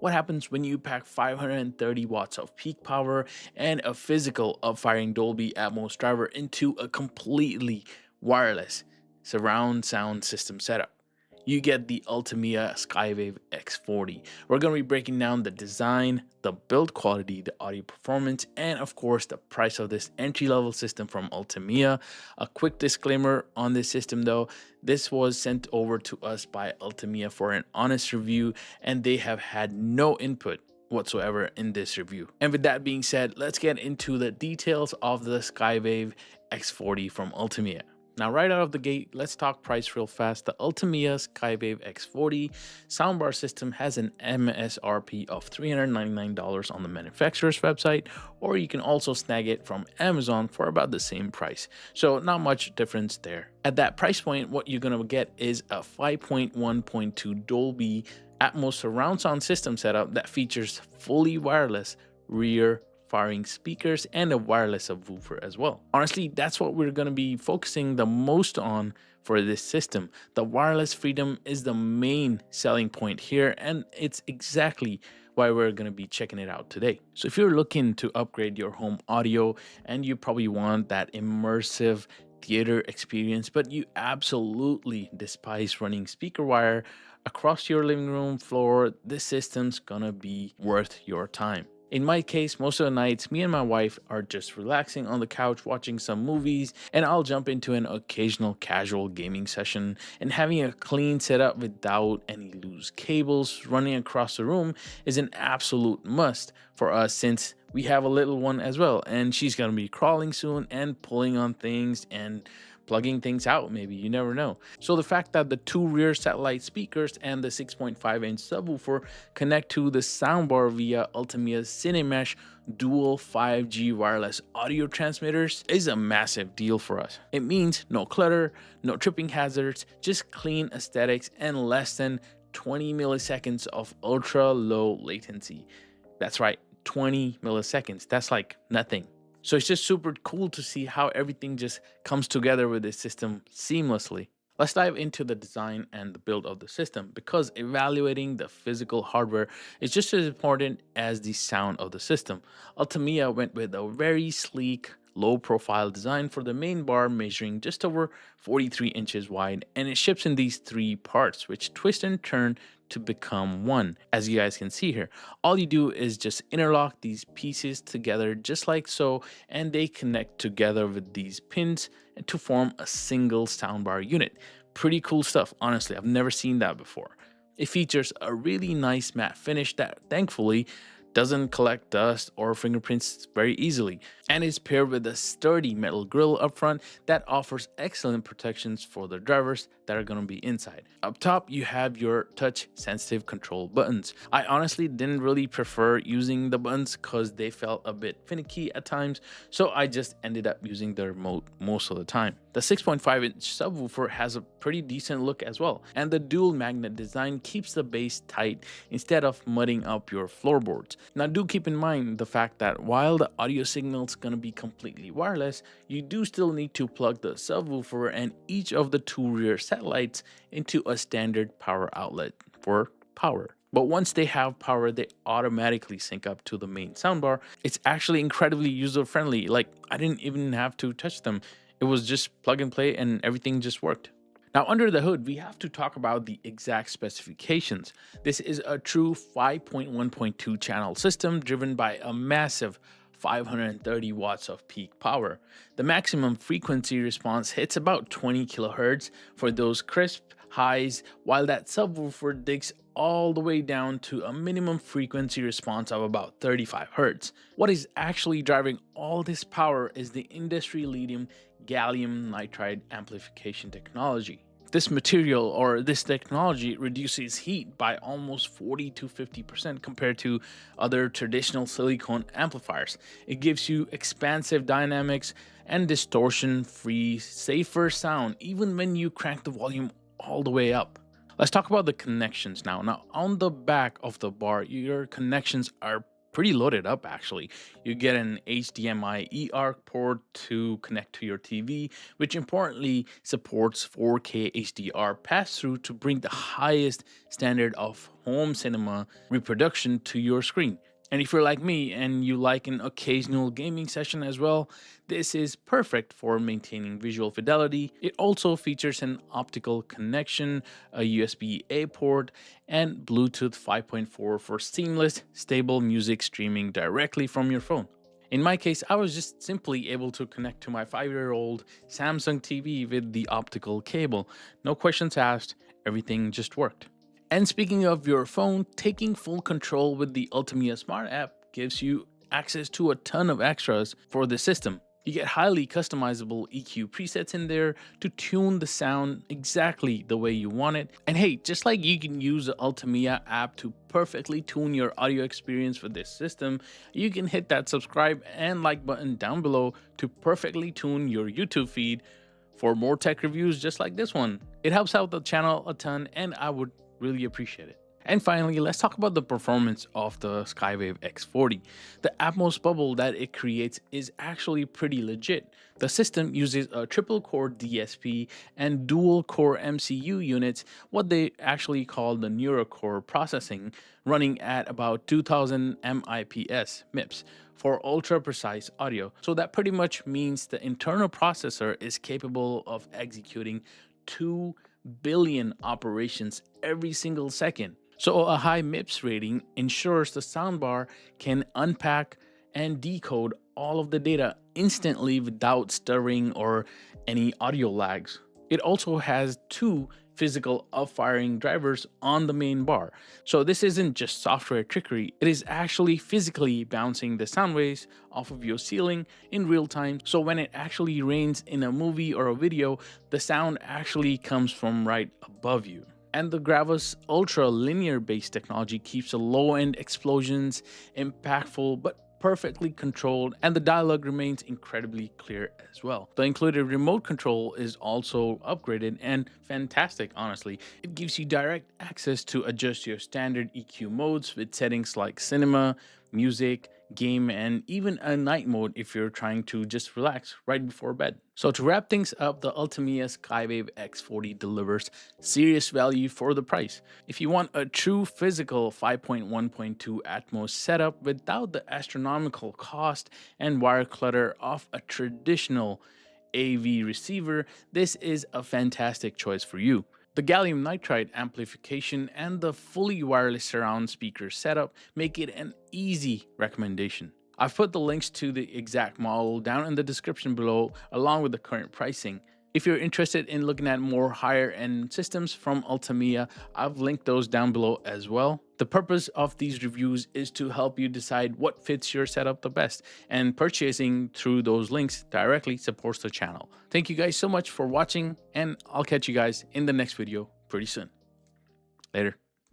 what happens when you pack 530 watts of peak power and a physical up-firing Dolby Atmos driver into a completely wireless surround sound system setup. You get the Ultimea Skywave X40. We're going to be breaking down the design, the build quality, the audio performance, and of course the price of this entry-level system from Ultimea. A quick disclaimer on this system though, this was sent over to us by Ultimea for an honest review, and they have had no input whatsoever in this review. And with that being said, let's get into the details of the Skywave X40 from Ultimea. Now, right out of the gate, let's talk price real fast. The Ultimea Skywave X40 soundbar system has an MSRP of $399 on the manufacturer's website, or you can also snag it from Amazon for about the same price. So not much difference there. At that price point, what you're gonna get is a 5.1.2 Dolby Atmos surround sound system setup that features fully wireless rear firing speakers and a wireless subwoofer as well. Honestly, that's what we're going to be focusing the most on for this system. The wireless freedom is the main selling point here, and it's exactly why we're going to be checking it out today. So if you're looking to upgrade your home audio and you probably want that immersive theater experience, but you absolutely despise running speaker wire across your living room floor, this system's gonna be worth your time. In my case, most of the nights, me and my wife are just relaxing on the couch watching some movies, and I'll jump into an occasional casual gaming session, and having a clean setup without any loose cables running across the room is an absolute must for us, since we have a little one as well, and she's gonna be crawling soon and pulling on things and plugging things out, maybe, you never know. So the fact that the two rear satellite speakers and the 6.5-inch subwoofer connect to the soundbar via Ultimea's CineMesh dual 5G wireless audio transmitters is a massive deal for us. It means no clutter, no tripping hazards, just clean aesthetics and less than 20 milliseconds of ultra low latency. That's right, 20 milliseconds. That's like nothing. So it's just super cool to see how everything just comes together with this system seamlessly. Let's dive into the design and the build of the system, because evaluating the physical hardware is just as important as the sound of the system. Ultimea went with a very sleek, low profile design for the main bar, measuring just over 43 inches wide, and it ships in these three parts which twist and turn to become one. As you guys can see here, all you do is just interlock these pieces together just like so, and they connect together with these pins to form a single soundbar unit. Pretty cool stuff, honestly. I've never seen that before. It features a really nice matte finish that thankfully doesn't collect dust or fingerprints very easily, and is paired with a sturdy metal grille up front that offers excellent protections for the drivers that are going to be inside. Up top, you have your touch sensitive control buttons. I honestly didn't really prefer using the buttons because they felt a bit finicky at times, so I just ended up using the remote most of the time. The 6.5-inch subwoofer has a pretty decent look as well, and the dual magnet design keeps the bass tight instead of mudding up your floorboards. Now do keep in mind the fact that while the audio signal is going to be completely wireless, you do still need to plug the subwoofer and each of the two rear satellites into a standard power outlet for power. But once they have power, they automatically sync up to the main soundbar. It's actually incredibly user-friendly. Like, I didn't even have to touch them. It was just plug and play and everything just worked. Now, under the hood, we have to talk about the exact specifications. This is a true 5.1.2 channel system driven by a massive 530 watts of peak power. The maximum frequency response hits about 20 kilohertz for those crisp highs, while that subwoofer digs all the way down to a minimum frequency response of about 35 hertz. What is actually driving all this power is the industry-leading gallium nitride amplification technology. This material, or this technology, reduces heat by almost 40 to 50% compared to other traditional silicone amplifiers. It gives you expansive dynamics and distortion-free, safer sound even when you crank the volume all the way up. Let's talk about the connections now. Now, on the back of the bar, your connections are pretty loaded up actually. You get an HDMI eARC port to connect to your TV, which importantly supports 4K HDR pass-through to bring the highest standard of home cinema reproduction to your screen. And if you're like me and you like an occasional gaming session as well, this is perfect for maintaining visual fidelity. It also features an optical connection, a USB-A port, and Bluetooth 5.4 for seamless, stable music streaming directly from your phone. In my case, I was just simply able to connect to my 5-year-old Samsung TV with the optical cable. No questions asked, everything just worked. And speaking of your phone, taking full control with the Ultimea Smart app gives you access to a ton of extras for the system. You get highly customizable EQ presets in there to tune the sound exactly the way you want it. And hey, just like you can use the Ultimea app to perfectly tune your audio experience for this system, you can hit that subscribe and like button down below to perfectly tune your YouTube feed for more tech reviews just like this one. It helps out the channel a ton and I would really appreciate it. And finally, let's talk about the performance of the Skywave X40. The Atmos bubble that it creates is actually pretty legit. The system uses a triple core DSP and dual core MCU units, what they actually call the neurocore processing, running at about 2000 MIPS MIPS for ultra precise audio. So that pretty much means the internal processor is capable of executing 2 billion operations every single second. So a high MIPS rating ensures the soundbar can unpack and decode all of the data instantly without stirring or any audio lags. It also has 2 physical up-firing drivers on the main bar. So this isn't just software trickery, it is actually physically bouncing the sound waves off of your ceiling in real time. So when it actually rains in a movie or a video, the sound actually comes from right above you. And the Gravus Ultra linear bass technology keeps the low-end explosions impactful but perfectly controlled, and the dialogue remains incredibly clear as well. The included remote control is also upgraded and fantastic, honestly. It gives you direct access to adjust your standard EQ modes with settings like cinema, music, game, and even a night mode if you're trying to just relax right before bed. So to wrap things up, the Ultimea Skywave X40 delivers serious value for the price. If you want a true physical 5.1.2 Atmos setup without the astronomical cost and wire clutter of a traditional AV receiver, this is a fantastic choice for you. The gallium nitride amplification and the fully wireless surround speaker setup make it an easy recommendation. I've put the links to the exact model down in the description below along with the current pricing. If you're interested in looking at more higher end systems from Ultimea, I've linked those down below as well. The purpose of these reviews is to help you decide what fits your setup the best, and purchasing through those links directly supports the channel. Thank you guys so much for watching, and I'll catch you guys in the next video pretty soon. Later.